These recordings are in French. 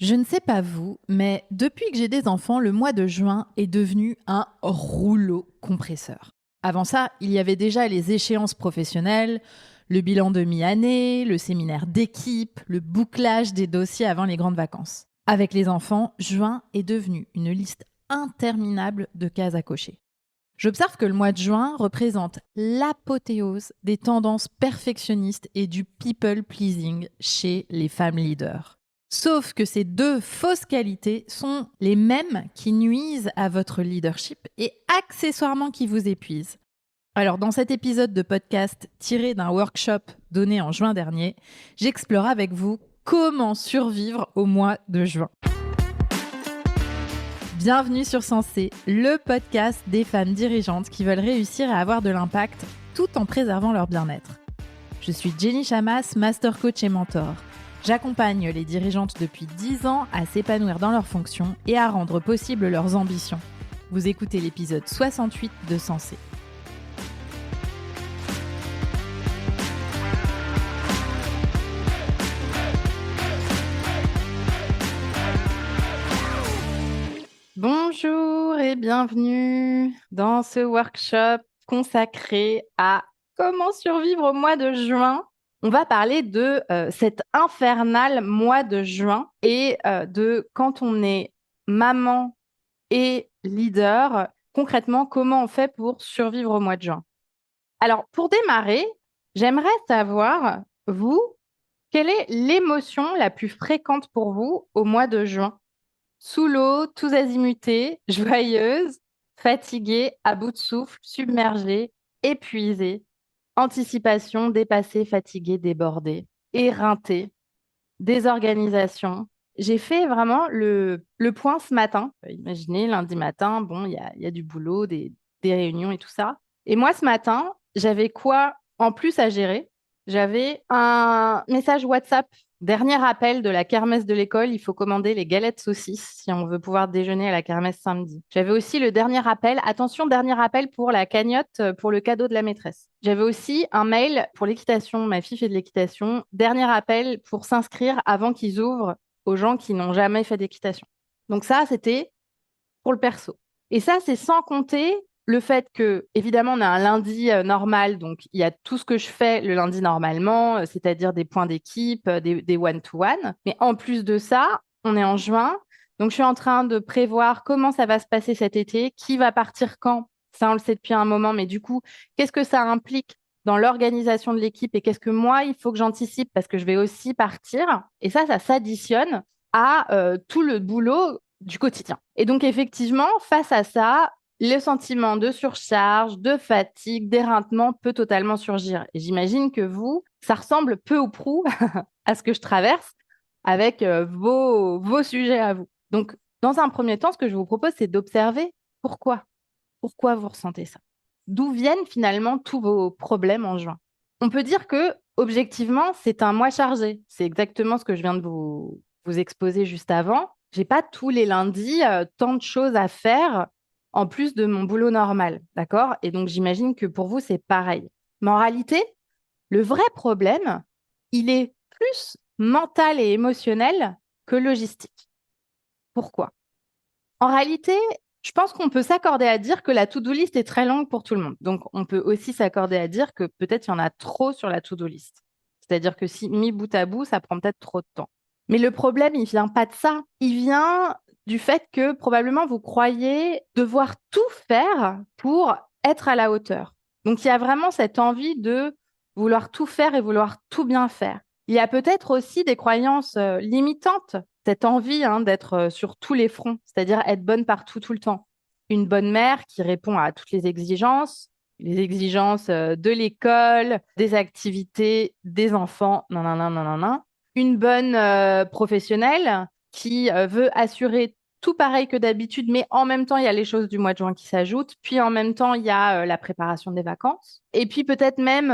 Je ne sais pas vous, mais depuis que j'ai des enfants, le mois de juin est devenu un rouleau compresseur. Avant ça, il y avait déjà les échéances professionnelles, le bilan de mi-année, le séminaire d'équipe, le bouclage des dossiers avant les grandes vacances. Avec les enfants, juin est devenu une liste interminable de cases à cocher. J'observe que le mois de juin représente l'apothéose des tendances perfectionnistes et du people pleasing chez les femmes leaders. Sauf que ces deux fausses qualités sont les mêmes qui nuisent à votre leadership et accessoirement qui vous épuisent. Alors dans cet épisode de podcast tiré d'un workshop donné en juin dernier, j'explore avec vous comment survivre au mois de juin. Bienvenue sur Sensé, le podcast des femmes dirigeantes qui veulent réussir à avoir de l'impact tout en préservant leur bien-être. Je suis Jenny Chamas, master coach et mentor. J'accompagne les dirigeantes depuis 10 ans à s'épanouir dans leurs fonctions et à rendre possible leurs ambitions. Vous écoutez l'épisode 68 de Sensé. Bonjour et bienvenue dans ce workshop consacré à comment survivre au mois de juin. On va parler de cet infernal mois de juin et de quand on est maman et leader, concrètement, comment on fait pour survivre au mois de juin. Alors, pour démarrer, j'aimerais savoir, vous, quelle est l'émotion la plus fréquente pour vous au mois de juin ? Sous l'eau, tous azimutés, joyeuse, fatiguée, à bout de souffle, submergée, épuisée, anticipation, dépassée, fatiguée, débordée, éreintée, désorganisation. J'ai fait vraiment le point ce matin. Imaginez, lundi matin, bon, il y a du boulot, des réunions et tout ça. Et moi, ce matin, j'avais quoi en plus à gérer? J'avais un message WhatsApp. Dernier appel de la kermesse de l'école, il faut commander les galettes saucisses si on veut pouvoir déjeuner à la kermesse samedi. J'avais aussi le dernier appel, attention, dernier appel pour la cagnotte pour le cadeau de la maîtresse. J'avais aussi un mail pour l'équitation, ma fille fait de l'équitation, dernier appel pour s'inscrire avant qu'ils ouvrent aux gens qui n'ont jamais fait d'équitation. Donc ça, c'était pour le perso. Et ça, c'est sans compter le fait que, évidemment, on a un lundi normal, donc il y a tout ce que je fais le lundi normalement, c'est-à-dire des points d'équipe, des one-to-one. Mais en plus de ça, on est en juin, donc je suis en train de prévoir comment ça va se passer cet été, qui va partir quand. Ça, on le sait depuis un moment, mais du coup, qu'est-ce que ça implique dans l'organisation de l'équipe et qu'est-ce que moi, il faut que j'anticipe parce que je vais aussi partir. Et ça s'additionne à tout le boulot du quotidien. Et donc, effectivement, face à ça, le sentiment de surcharge, de fatigue, d'éreintement peut totalement surgir. Et j'imagine que vous, ça ressemble peu ou prou à ce que je traverse avec vos sujets à vous. Donc, dans un premier temps, ce que je vous propose, c'est d'observer pourquoi. Pourquoi vous ressentez ça? D'où viennent finalement tous vos problèmes en juin? On peut dire que, objectivement, c'est un mois chargé. C'est exactement ce que je viens de vous exposer juste avant. J'ai pas tous les lundis tant de choses à faire en plus de mon boulot normal, d'accord? Et donc, j'imagine que pour vous, c'est pareil. Mais en réalité, le vrai problème, il est plus mental et émotionnel que logistique. Pourquoi? En réalité, je pense qu'on peut s'accorder à dire que la to-do list est très longue pour tout le monde. Donc, on peut aussi s'accorder à dire que peut-être il y en a trop sur la to-do list. C'est-à-dire que si mis bout à bout, ça prend peut-être trop de temps. Mais le problème, il vient pas de ça. Il vient du fait que probablement vous croyez devoir tout faire pour être à la hauteur. Donc, il y a vraiment cette envie de vouloir tout faire et vouloir tout bien faire. Il y a peut-être aussi des croyances limitantes, cette envie d'être sur tous les fronts, c'est-à-dire être bonne partout, tout le temps. Une bonne mère qui répond à toutes les exigences de l'école, des activités, des enfants, non, non, non, non, non, non. Une bonne professionnelle qui veut assurer tout pareil que d'habitude, mais en même temps, il y a les choses du mois de juin qui s'ajoutent, puis en même temps, il y a la préparation des vacances, et puis peut-être même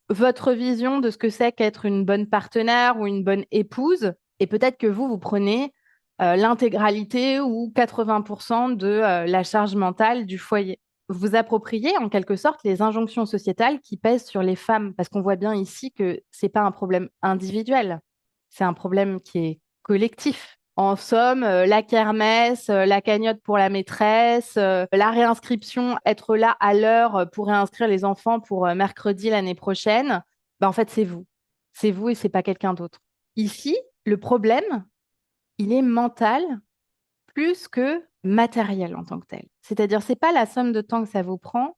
votre vision de ce que c'est qu'être une bonne partenaire ou une bonne épouse, et peut-être que vous prenez l'intégralité ou 80% de la charge mentale du foyer. Vous appropriez en quelque sorte les injonctions sociétales qui pèsent sur les femmes, parce qu'on voit bien ici que ce n'est pas un problème individuel, c'est un problème qui est collectif. En somme, la kermesse, la cagnotte pour la maîtresse, la réinscription, être là à l'heure pour réinscrire les enfants pour mercredi l'année prochaine, en fait, c'est vous. C'est vous et c'est pas quelqu'un d'autre. Ici, le problème, il est mental plus que matériel en tant que tel. C'est-à-dire, c'est pas la somme de temps que ça vous prend,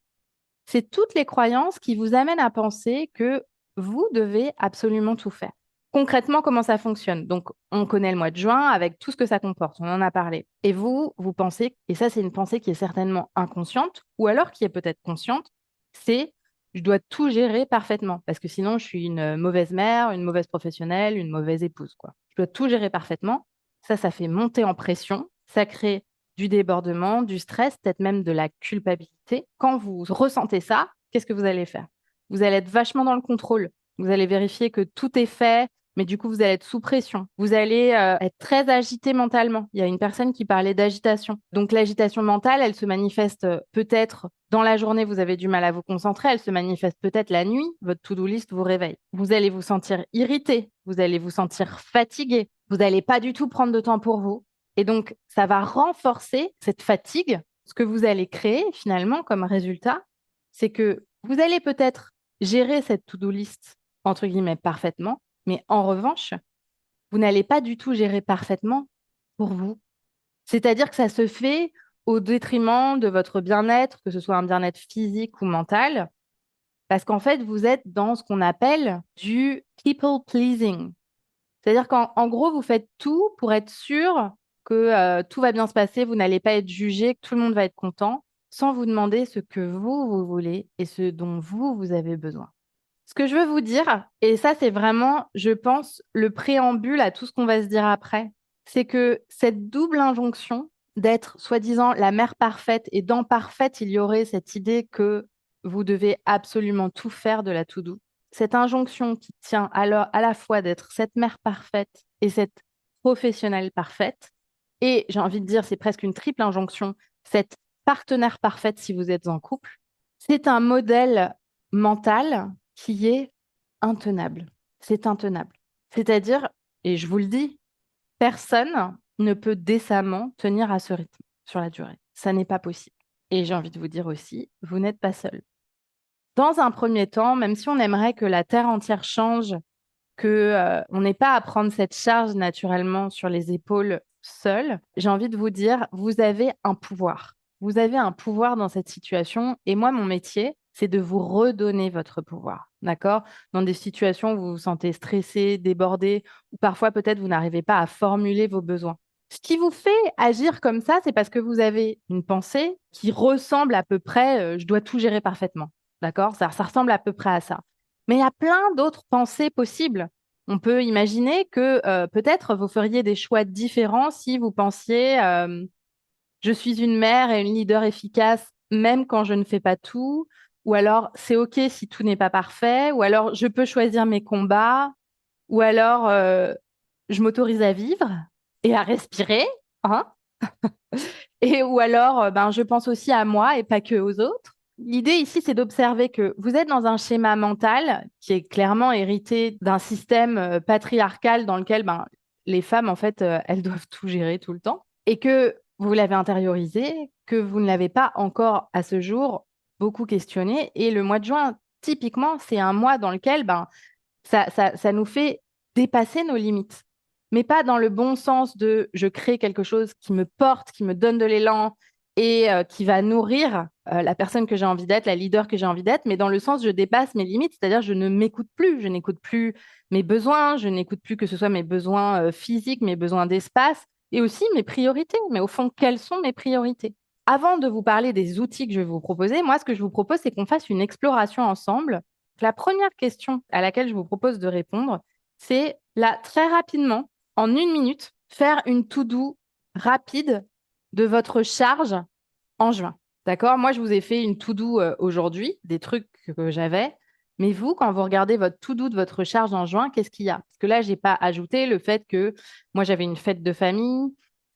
c'est toutes les croyances qui vous amènent à penser que vous devez absolument tout faire. Concrètement, comment ça fonctionne? Donc, on connaît le mois de juin avec tout ce que ça comporte, on en a parlé. Et vous pensez, et ça c'est une pensée qui est certainement inconsciente, ou alors qui est peut-être consciente, c'est je dois tout gérer parfaitement, parce que sinon je suis une mauvaise mère, une mauvaise professionnelle, une mauvaise épouse, quoi. Je dois tout gérer parfaitement. Ça fait monter en pression, ça crée du débordement, du stress, peut-être même de la culpabilité. Quand vous ressentez ça, qu'est-ce que vous allez faire? Vous allez être vachement dans le contrôle. Vous allez vérifier que tout est fait, mais du coup, vous allez être sous pression. Vous allez être très agité mentalement. Il y a une personne qui parlait d'agitation. Donc, l'agitation mentale, elle se manifeste peut-être dans la journée, vous avez du mal à vous concentrer. Elle se manifeste peut-être la nuit. Votre to-do list vous réveille. Vous allez vous sentir irrité. Vous allez vous sentir fatigué. Vous n'allez pas du tout prendre de temps pour vous. Et donc, ça va renforcer cette fatigue. Ce que vous allez créer finalement comme résultat, c'est que vous allez peut-être gérer cette to-do list, entre guillemets, parfaitement, mais en revanche, vous n'allez pas du tout gérer parfaitement pour vous. C'est-à-dire que ça se fait au détriment de votre bien-être, que ce soit un bien-être physique ou mental, parce qu'en fait, vous êtes dans ce qu'on appelle du people pleasing. C'est-à-dire qu'en gros, vous faites tout pour être sûr que tout va bien se passer, vous n'allez pas être jugé, que tout le monde va être content, sans vous demander ce que vous voulez et ce dont vous avez besoin. Ce que je veux vous dire, et ça c'est vraiment, je pense, le préambule à tout ce qu'on va se dire après, c'est que cette double injonction d'être soi-disant la mère parfaite, et dans parfaite, il y aurait cette idée que vous devez absolument tout faire de la to-do. Cette injonction qui tient alors à la fois d'être cette mère parfaite et cette professionnelle parfaite, et j'ai envie de dire, c'est presque une triple injonction, cette partenaire parfaite si vous êtes en couple, c'est un modèle mental qui est intenable. C'est intenable. C'est-à-dire, et je vous le dis, personne ne peut décemment tenir à ce rythme sur la durée. Ça n'est pas possible. Et j'ai envie de vous dire aussi, vous n'êtes pas seul. Dans un premier temps, même si on aimerait que la Terre entière change, que, on n'ait pas à prendre cette charge naturellement sur les épaules seul, j'ai envie de vous dire, vous avez un pouvoir. Vous avez un pouvoir dans cette situation. Et moi, mon métier, c'est de vous redonner votre pouvoir. D'accord? Dans des situations où vous vous sentez stressé, débordé, ou parfois peut-être vous n'arrivez pas à formuler vos besoins. Ce qui vous fait agir comme ça, c'est parce que vous avez une pensée qui ressemble à peu près, je dois tout gérer parfaitement. D'accord? Ça ressemble à peu près à ça. Mais il y a plein d'autres pensées possibles. On peut imaginer que peut-être vous feriez des choix différents si vous pensiez je suis une mère et une leader efficace même quand je ne fais pas tout, ou alors c'est OK si tout n'est pas parfait, ou alors je peux choisir mes combats, ou alors je m'autorise à vivre et à respirer, hein, et ou alors je pense aussi à moi et pas que aux autres. L'idée ici, c'est d'observer que vous êtes dans un schéma mental qui est clairement hérité d'un système patriarcal dans lequel les femmes, en fait, elles doivent tout gérer tout le temps et que vous l'avez intériorisé, que vous ne l'avez pas encore à ce jour beaucoup questionné. Et le mois de juin, typiquement, c'est un mois dans lequel ça nous fait dépasser nos limites, mais pas dans le bon sens de je crée quelque chose qui me porte, qui me donne de l'élan et qui va nourrir la personne que j'ai envie d'être, la leader que j'ai envie d'être, mais dans le sens je dépasse mes limites, c'est-à-dire je ne m'écoute plus, je n'écoute plus mes besoins, je n'écoute plus que ce soit mes besoins physiques, mes besoins d'espace et aussi mes priorités. Mais au fond, quelles sont mes priorités? Avant de vous parler des outils que je vais vous proposer, moi, ce que je vous propose, c'est qu'on fasse une exploration ensemble. La première question à laquelle je vous propose de répondre, c'est là, très rapidement, en 1 minute, faire une to-do rapide de votre charge en juin. D'accord? Moi, je vous ai fait une to-do aujourd'hui, des trucs que j'avais. Mais vous, quand vous regardez votre to-do de votre charge en juin, qu'est-ce qu'il y a? Parce que là, je n'ai pas ajouté le fait que moi, j'avais une fête de famille,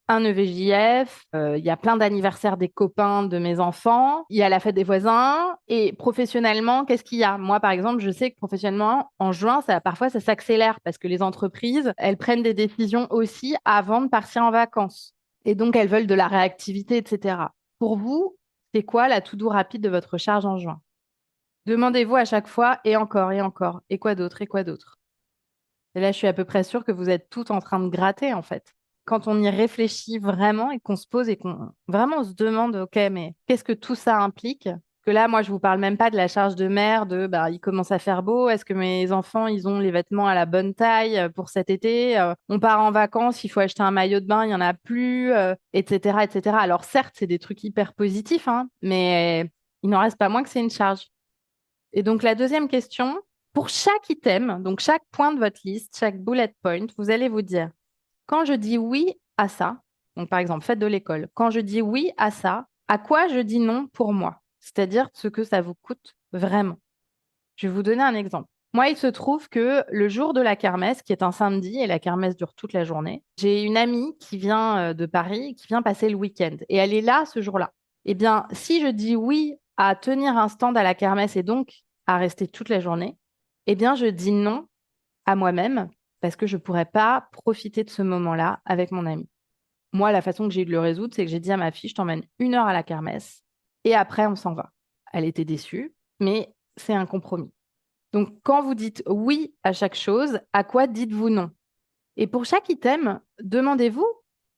un EVJF, il y a plein d'anniversaires des copains de mes enfants, il y a la fête des voisins. Et professionnellement, qu'est-ce qu'il y a? Moi, par exemple, je sais que professionnellement, en juin, parfois, ça s'accélère parce que les entreprises, elles prennent des décisions aussi avant de partir en vacances. Et donc, elles veulent de la réactivité, etc. Pour vous, c'est quoi la to-do rapide de votre charge en juin? Demandez-vous à chaque fois, et encore, et encore, et quoi d'autre, et quoi d'autre? Et là, je suis à peu près sûre que vous êtes toutes en train de gratter, en fait. Quand on y réfléchit vraiment et qu'on se pose et qu'on vraiment on se demande, OK, mais qu'est-ce que tout ça implique? Que là, moi, je vous parle même pas de la charge de mère, de bah, il commence à faire beau, est-ce que mes enfants, ils ont les vêtements à la bonne taille pour cet été? On part en vacances, il faut acheter un maillot de bain, il y en a plus, etc., etc. Alors certes, c'est des trucs hyper positifs, hein, mais il n'en reste pas moins que c'est une charge. Et donc, la deuxième question, pour chaque item, donc chaque point de votre liste, chaque bullet point, vous allez vous dire, quand je dis oui à ça, donc par exemple, fête de l'école, quand je dis oui à ça, à quoi je dis non pour moi? C'est-à-dire ce que ça vous coûte vraiment. Je vais vous donner un exemple. Moi, il se trouve que le jour de la kermesse, qui est un samedi, et la kermesse dure toute la journée, j'ai une amie qui vient de Paris, qui vient passer le week-end, et elle est là ce jour-là. Eh bien, si je dis oui à tenir un stand à la kermesse et donc à rester toute la journée, eh bien, je dis non à moi-même parce que je ne pourrais pas profiter de ce moment-là avec mon amie. Moi, la façon que j'ai eu de le résoudre, c'est que j'ai dit à ma fille, je t'emmène 1 heure à la kermesse et après, on s'en va. Elle était déçue, mais c'est un compromis. Donc, quand vous dites oui à chaque chose, à quoi dites-vous non? Et pour chaque item, demandez-vous,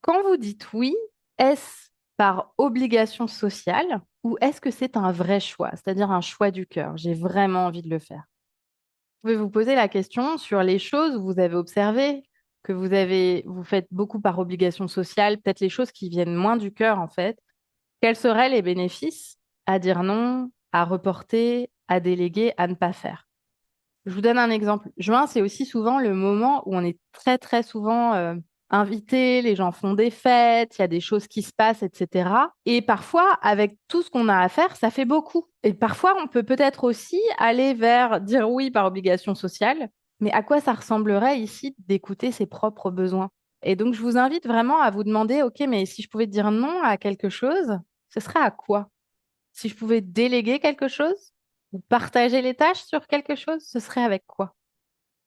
quand vous dites oui, est-ce par obligation sociale ou est-ce que c'est un vrai choix, c'est-à-dire un choix du cœur? J'ai vraiment envie de le faire. Vous pouvez vous poser la question sur les choses où vous avez observé que vous faites beaucoup par obligation sociale, peut-être les choses qui viennent moins du cœur en fait. Quels seraient les bénéfices à dire non, à reporter, à déléguer, à ne pas faire? Je vous donne un exemple. Juin, c'est aussi souvent le moment où on est très, très souvent invité, les gens font des fêtes, il y a des choses qui se passent, etc. Et parfois, avec tout ce qu'on a à faire, ça fait beaucoup. Et parfois, on peut peut-être aussi aller vers dire oui par obligation sociale, mais à quoi ça ressemblerait ici d'écouter ses propres besoins? Et donc, je vous invite vraiment à vous demander, OK, mais si je pouvais dire non à quelque chose, ce serait à quoi? Si je pouvais déléguer quelque chose ou partager les tâches sur quelque chose, ce serait avec quoi?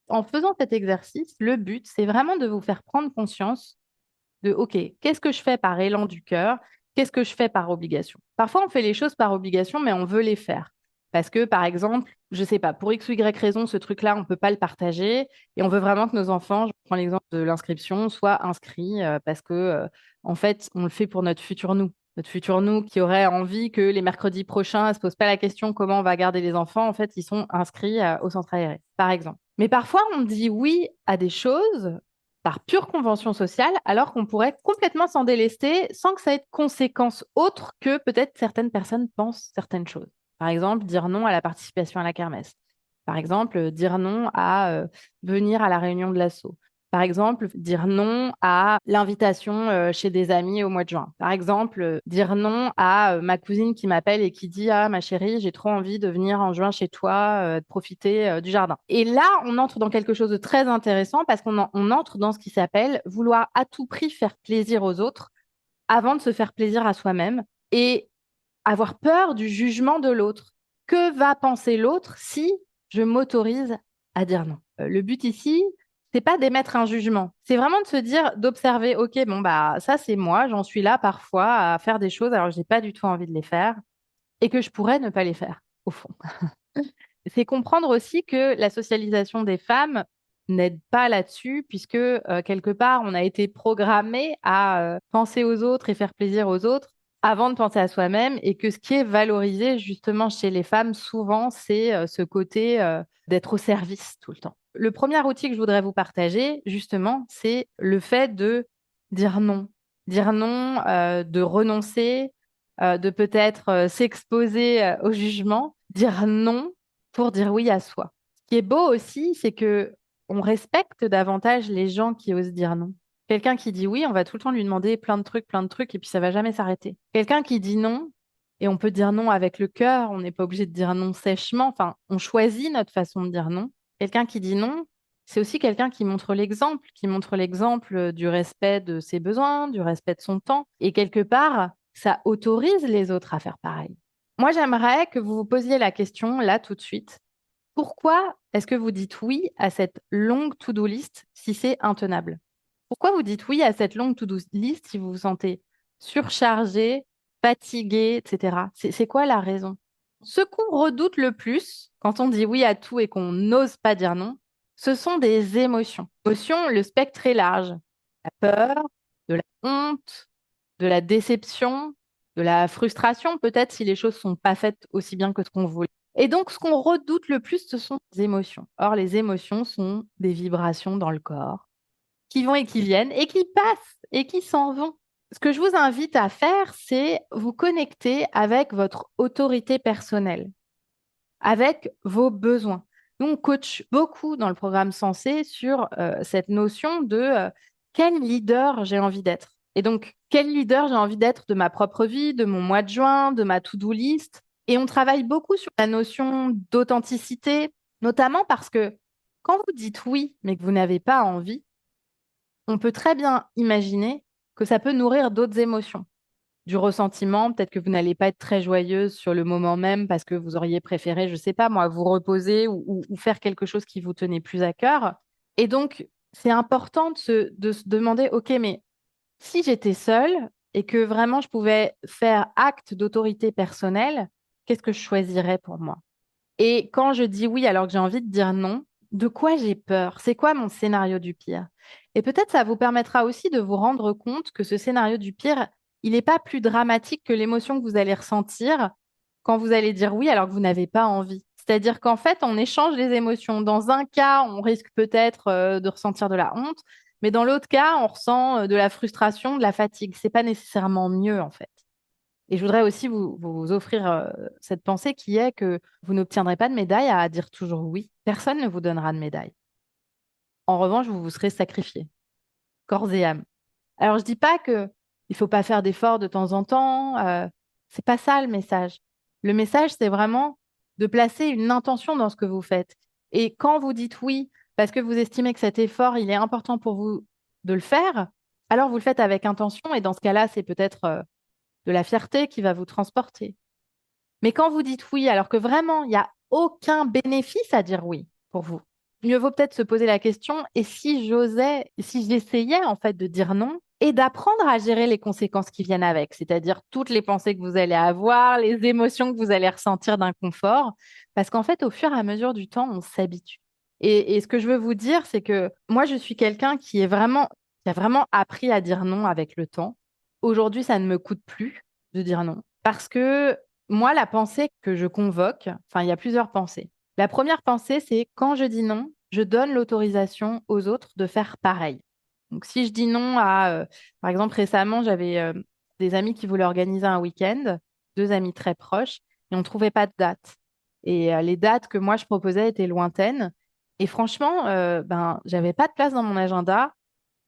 En faisant cet exercice, le but, c'est vraiment de vous faire prendre conscience de, OK, qu'est-ce que je fais par élan du cœur? Qu'est-ce que je fais par obligation? Parfois, on fait les choses par obligation, mais on veut les faire. Parce que, par exemple, je ne sais pas, pour X ou Y raison, ce truc-là, on ne peut pas le partager et on veut vraiment que nos enfants, je prends l'exemple de l'inscription, soient inscrits parce que, en fait, on le fait pour notre futur nous. Notre futur nous qui aurait envie que les mercredis prochains, ne se pose pas la question comment on va garder les enfants. En fait, ils sont inscrits au centre aéré, par exemple. Mais parfois, on dit oui à des choses par pure convention sociale, alors qu'on pourrait complètement s'en délester sans que ça ait de conséquences autres que peut-être certaines personnes pensent certaines choses. Par exemple, dire non à la participation à la kermesse. Par exemple, dire non à venir à la réunion de l'asso. Par exemple, dire non à l'invitation chez des amis au mois de juin. Par exemple, dire non à ma cousine qui m'appelle et qui dit: Ah, ma chérie, j'ai trop envie de venir en juin chez toi, de profiter du jardin. Et là, on entre dans quelque chose de très intéressant parce on entre dans ce qui s'appelle vouloir à tout prix faire plaisir aux autres avant de se faire plaisir à soi-même et avoir peur du jugement de l'autre. Que va penser l'autre si je m'autorise à dire non? Le but ici, c'est pas d'émettre un jugement. C'est vraiment de se dire, d'observer, OK, bon, bah, ça, c'est moi, j'en suis là parfois à faire des choses alors que j'ai pas du tout envie de les faire et que je pourrais ne pas les faire, au fond. C'est comprendre aussi que la socialisation des femmes n'aide pas là-dessus, puisque quelque part, on a été programmé à penser aux autres et faire plaisir aux autres avant de penser à soi-même, et que ce qui est valorisé justement chez les femmes, souvent, c'est ce côté d'être au service tout le temps. Le premier outil que je voudrais vous partager, justement, c'est le fait de dire non. Dire non, de renoncer, de peut-être s'exposer au jugement, dire non pour dire oui à soi. Ce qui est beau aussi, c'est que on respecte davantage les gens qui osent dire non. Quelqu'un qui dit oui, on va tout le temps lui demander plein de trucs, et puis ça va jamais s'arrêter. Quelqu'un qui dit non, et on peut dire non avec le cœur, on n'est pas obligé de dire non sèchement, enfin, on choisit notre façon de dire non. Quelqu'un qui dit non, c'est aussi quelqu'un qui montre l'exemple du respect de ses besoins, du respect de son temps. Et quelque part, ça autorise les autres à faire pareil. Moi, j'aimerais que vous vous posiez la question là tout de suite. Pourquoi est-ce que vous dites oui à cette longue to-do list si c'est intenable? Pourquoi vous dites oui à cette longue to-do list si vous vous sentez surchargé, fatigué, etc. C'est quoi la raison? Ce qu'on redoute le plus quand on dit oui à tout et qu'on n'ose pas dire non, ce sont des émotions. Émotions, le spectre est large. La peur, de la honte, de la déception, de la frustration, peut-être si les choses sont pas faites aussi bien que ce qu'on voulait. Et donc, ce qu'on redoute le plus, ce sont les émotions. Or, les émotions sont des vibrations dans le corps qui vont et qui viennent et qui passent et qui s'en vont. Ce que je vous invite à faire, c'est vous connecter avec votre autorité personnelle, avec vos besoins. Nous, on coach beaucoup dans le programme Sensé sur cette notion de quel leader j'ai envie d'être. Et donc, quel leader j'ai envie d'être de ma propre vie, de mon mois de juin, de ma to-do list. Et on travaille beaucoup sur la notion d'authenticité, notamment parce que quand vous dites oui, mais que vous n'avez pas envie, on peut très bien imaginer que ça peut nourrir d'autres émotions. Du ressentiment, peut-être que vous n'allez pas être très joyeuse sur le moment même parce que vous auriez préféré, je ne sais pas moi, vous reposer ou faire quelque chose qui vous tenait plus à cœur. Et donc, c'est important de se demander, OK, mais si j'étais seule et que vraiment je pouvais faire acte d'autorité personnelle, qu'est-ce que je choisirais pour moi? Et quand je dis oui alors que j'ai envie de dire non, de quoi j'ai peur? C'est quoi mon scénario du pire? Et peut-être ça vous permettra aussi de vous rendre compte que ce scénario du pire, il n'est pas plus dramatique que l'émotion que vous allez ressentir quand vous allez dire oui alors que vous n'avez pas envie. C'est-à-dire qu'en fait, on échange les émotions. Dans un cas, on risque peut-être de ressentir de la honte, mais dans l'autre cas, on ressent de la frustration, de la fatigue. C'est pas nécessairement mieux en fait. Et je voudrais aussi vous offrir cette pensée qui est que vous n'obtiendrez pas de médaille à dire toujours oui. Personne ne vous donnera de médaille. En revanche, vous vous serez sacrifié, corps et âme. Alors, je dis pas que il faut pas faire d'efforts de temps en temps. C'est pas ça le message. Le message, c'est vraiment de placer une intention dans ce que vous faites. Et quand vous dites oui, parce que vous estimez que cet effort, il est important pour vous de le faire, alors vous le faites avec intention. Et dans ce cas-là, c'est peut-être de la fierté qui va vous transporter. Mais quand vous dites oui, alors que vraiment, il n'y a aucun bénéfice à dire oui pour vous, mieux vaut peut-être se poser la question, et si j'osais, si j'essayais en fait de dire non et d'apprendre à gérer les conséquences qui viennent avec, c'est-à-dire toutes les pensées que vous allez avoir, les émotions que vous allez ressentir d'inconfort, parce qu'en fait, au fur et à mesure du temps, on s'habitue. Et ce que je veux vous dire, c'est que moi, je suis quelqu'un qui a vraiment appris à dire non avec le temps. Aujourd'hui, ça ne me coûte plus de dire non. Parce que moi, la pensée que je convoque, enfin, il y a plusieurs pensées. La première pensée, c'est quand je dis non, je donne l'autorisation aux autres de faire pareil. Donc, si je dis non par exemple, récemment, j'avais des amis qui voulaient organiser un week-end, deux amis très proches, et on ne trouvait pas de date. Et les dates que moi, je proposais étaient lointaines. Et franchement, ben, j'avais pas de place dans mon agenda.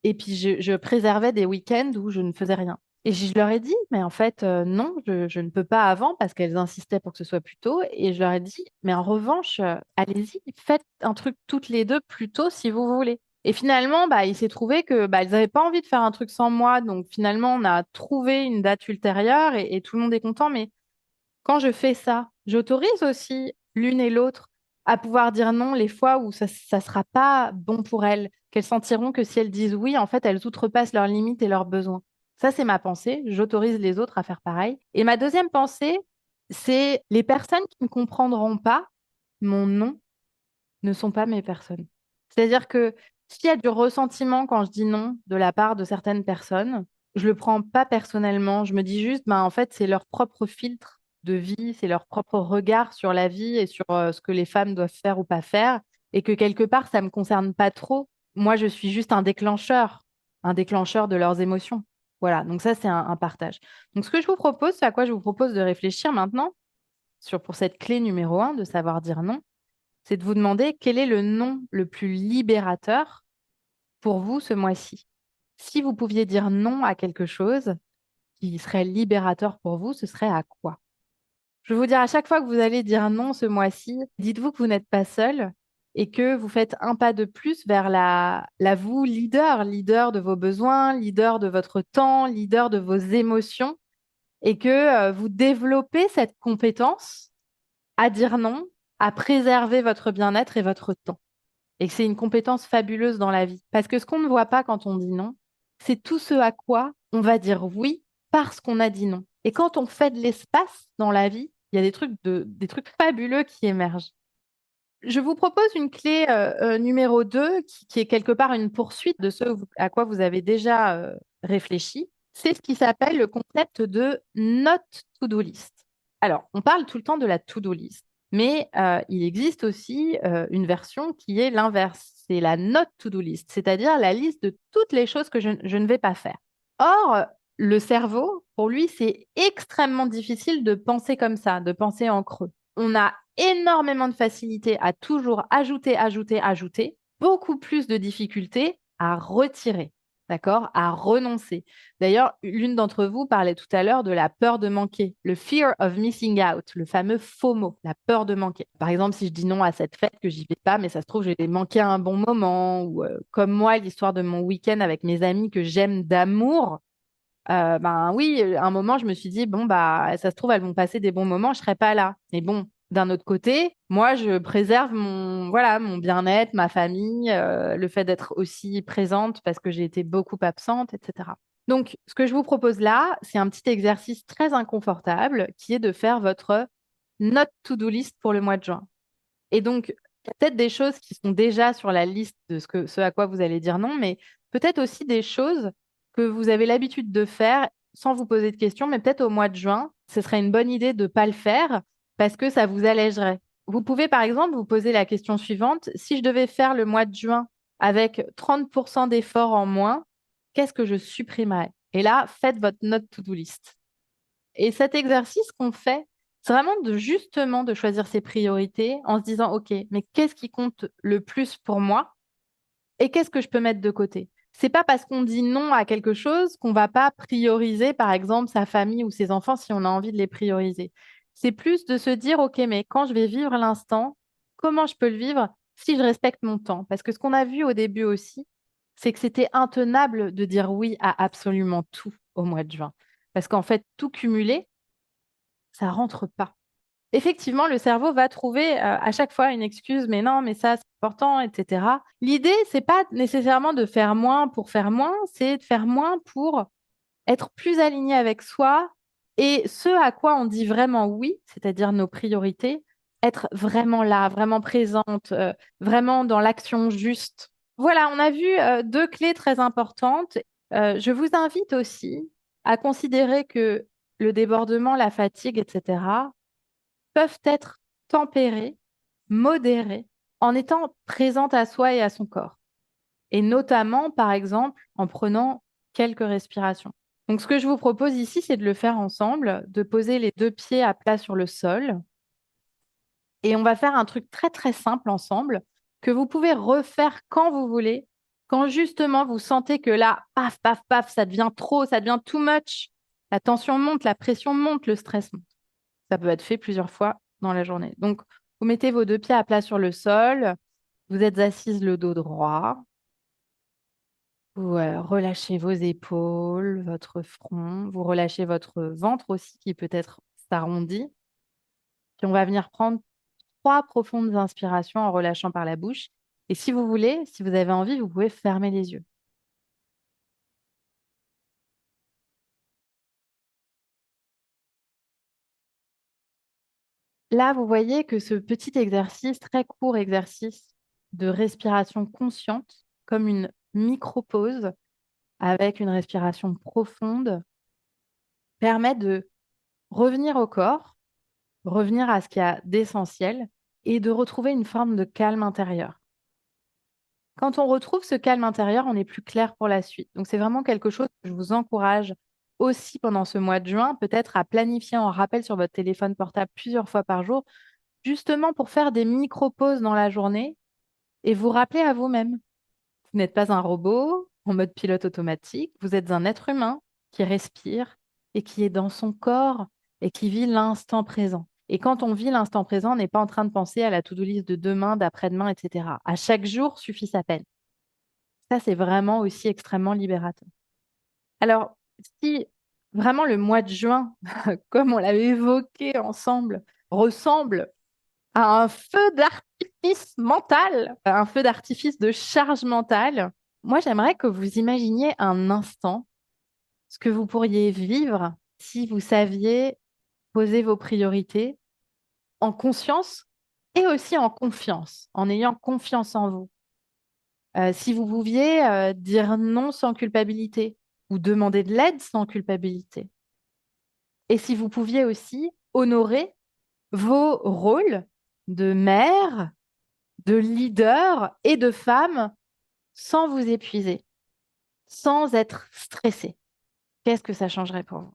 Et puis, je préservais des week-ends où je ne faisais rien. Et je leur ai dit, mais en fait, non, je ne peux pas avant parce qu'elles insistaient pour que ce soit plus tôt. Et je leur ai dit, mais en revanche, allez-y, faites un truc toutes les deux plus tôt si vous voulez. Et finalement, bah, il s'est trouvé que bah, elles n'avaient pas envie de faire un truc sans moi. Donc finalement, on a trouvé une date ultérieure et tout le monde est content. Mais quand je fais ça, j'autorise aussi l'une et l'autre à pouvoir dire non les fois où ça ne sera pas bon pour elles, qu'elles sentiront que si elles disent oui, en fait, elles outrepassent leurs limites et leurs besoins. Ça, c'est ma pensée. J'autorise les autres à faire pareil. Et ma deuxième pensée, c'est les personnes qui ne comprendront pas mon non ne sont pas mes personnes. C'est-à-dire que s'il y a du ressentiment quand je dis non de la part de certaines personnes, je le prends pas personnellement. Je me dis juste, ben, en fait, c'est leur propre filtre de vie, c'est leur propre regard sur la vie et sur ce que les femmes doivent faire ou pas faire, et que quelque part, ça me concerne pas trop. Moi, je suis juste un déclencheur de leurs émotions. Voilà, donc ça, c'est un partage. Donc, ce que je vous propose, c'est à quoi je vous propose de réfléchir maintenant pour cette clé numéro un, de savoir dire non, c'est de vous demander quel est le non le plus libérateur pour vous ce mois-ci. Si vous pouviez dire non à quelque chose qui serait libérateur pour vous, ce serait à quoi? Je vais vous dire, à chaque fois que vous allez dire non ce mois-ci, dites-vous que vous n'êtes pas seul et que vous faites un pas de plus vers la vous leader de vos besoins, leader de votre temps, leader de vos émotions, et que vous développez cette compétence à dire non, à préserver votre bien-être et votre temps. Et que c'est une compétence fabuleuse dans la vie. Parce que ce qu'on ne voit pas quand on dit non, c'est tout ce à quoi on va dire oui parce qu'on a dit non. Et quand on fait de l'espace dans la vie, il y a des trucs fabuleux qui émergent. Je vous propose une clé numéro 2 qui est quelque part une poursuite de ce à quoi vous avez déjà réfléchi. C'est ce qui s'appelle le concept de not to-do list. Alors, on parle tout le temps de la to-do list, mais il existe aussi une version qui est l'inverse. C'est la not to-do list, c'est-à-dire la liste de toutes les choses que je ne vais pas faire. Or, le cerveau, pour lui, c'est extrêmement difficile de penser comme ça, de penser en creux. On a énormément de facilité à toujours ajouter, ajouter, ajouter, beaucoup plus de difficultés à retirer, d'accord? À renoncer. D'ailleurs, l'une d'entre vous parlait tout à l'heure de la peur de manquer, le fear of missing out, le fameux FOMO, la peur de manquer. Par exemple, si je dis non à cette fête que j'y vais pas, mais ça se trouve, j'ai manqué un bon moment, ou comme moi, l'histoire de mon week-end avec mes amis que j'aime d'amour. Ben oui, à un moment, je me suis dit, bon, bah, ça se trouve, elles vont passer des bons moments, je serai pas là. Mais bon, d'un autre côté, moi, je préserve voilà, mon bien-être, ma famille, le fait d'être aussi présente parce que j'ai été beaucoup absente, etc. Donc, ce que je vous propose là, c'est un petit exercice très inconfortable qui est de faire votre not to-do list pour le mois de juin. Et donc, il y a peut-être des choses qui sont déjà sur la liste de ce à quoi vous allez dire non, mais peut-être aussi des choses que vous avez l'habitude de faire sans vous poser de questions, mais peut-être au mois de juin, ce serait une bonne idée de ne pas le faire parce que ça vous allégerait. Vous pouvez, par exemple, vous poser la question suivante. Si je devais faire le mois de juin avec 30% d'efforts en moins, qu'est-ce que je supprimerais? Et là, faites votre note to-do list. Et cet exercice qu'on fait, c'est vraiment justement de choisir ses priorités en se disant, OK, mais qu'est-ce qui compte le plus pour moi et qu'est-ce que je peux mettre de côté? C'est pas parce qu'on dit non à quelque chose qu'on va pas prioriser, par exemple, sa famille ou ses enfants si on a envie de les prioriser. C'est plus de se dire, OK, mais quand je vais vivre l'instant, comment je peux le vivre si je respecte mon temps? Parce que ce qu'on a vu au début aussi, c'est que c'était intenable de dire oui à absolument tout au mois de juin. Parce qu'en fait, tout cumulé, ça rentre pas. Effectivement, le cerveau va trouver à chaque fois une excuse, mais non, mais ça, c'est important, etc. L'idée, c'est pas nécessairement de faire moins pour faire moins, c'est de faire moins pour être plus aligné avec soi et ce à quoi on dit vraiment oui, c'est-à-dire nos priorités, être vraiment là, vraiment présente, vraiment dans l'action juste. Voilà, on a vu deux clés très importantes. Je vous invite aussi à considérer que le débordement, la fatigue, etc., peuvent être tempérées, modérées, en étant présente à soi et à son corps. Et notamment, par exemple, en prenant quelques respirations. Donc, ce que je vous propose ici, c'est de le faire ensemble, de poser les deux pieds à plat sur le sol. Et on va faire un truc très, très simple ensemble, que vous pouvez refaire quand vous voulez, quand justement vous sentez que là, paf, paf, paf, ça devient trop, ça devient too much. La tension monte, la pression monte, le stress monte. Ça peut être fait plusieurs fois dans la journée. Donc, vous mettez vos deux pieds à plat sur le sol. Vous êtes assise le dos droit. Vous relâchez vos épaules, votre front. Vous relâchez votre ventre aussi qui peut être s'arrondi. Puis on va venir prendre 3 profondes inspirations en relâchant par la bouche. Et si vous voulez, si vous avez envie, vous pouvez fermer les yeux. Là, vous voyez que ce petit exercice, très court exercice de respiration consciente, comme une micro-pause, avec une respiration profonde, permet de revenir au corps, revenir à ce qu'il y a d'essentiel et de retrouver une forme de calme intérieur. Quand on retrouve ce calme intérieur, on est plus clair pour la suite. Donc, c'est vraiment quelque chose que je vous encourage aussi pendant ce mois de juin, peut-être à planifier en rappel sur votre téléphone portable plusieurs fois par jour, justement pour faire des micro-pauses dans la journée et vous rappeler à vous-même. Vous n'êtes pas un robot en mode pilote automatique, vous êtes un être humain qui respire et qui est dans son corps et qui vit l'instant présent. Et quand on vit l'instant présent, on n'est pas en train de penser à la to-do list de demain, d'après-demain, etc. À chaque jour suffit sa peine. Ça, c'est vraiment aussi extrêmement libérateur. Alors, si vraiment le mois de juin, comme on l'avait évoqué ensemble, ressemble à un feu d'artifice mental, un feu d'artifice de charge mentale, moi, j'aimerais que vous imaginiez un instant ce que vous pourriez vivre si vous saviez poser vos priorités en conscience et aussi en confiance, en ayant confiance en vous. Si vous pouviez dire non sans culpabilité ou demander de l'aide sans culpabilité. Et si vous pouviez aussi honorer vos rôles de mère, de leader et de femme sans vous épuiser, sans être stressé. Qu'est-ce que ça changerait pour vous?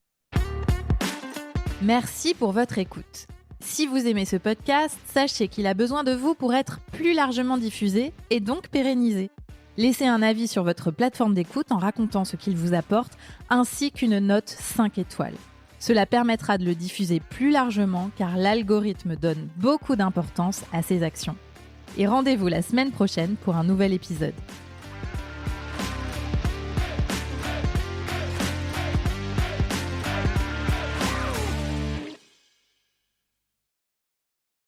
Merci pour votre écoute. Si vous aimez ce podcast, sachez qu'il a besoin de vous pour être plus largement diffusé et donc pérennisé. Laissez un avis sur votre plateforme d'écoute en racontant ce qu'il vous apporte, ainsi qu'une note 5 étoiles. Cela permettra de le diffuser plus largement car l'algorithme donne beaucoup d'importance à ces actions. Et rendez-vous la semaine prochaine pour un nouvel épisode.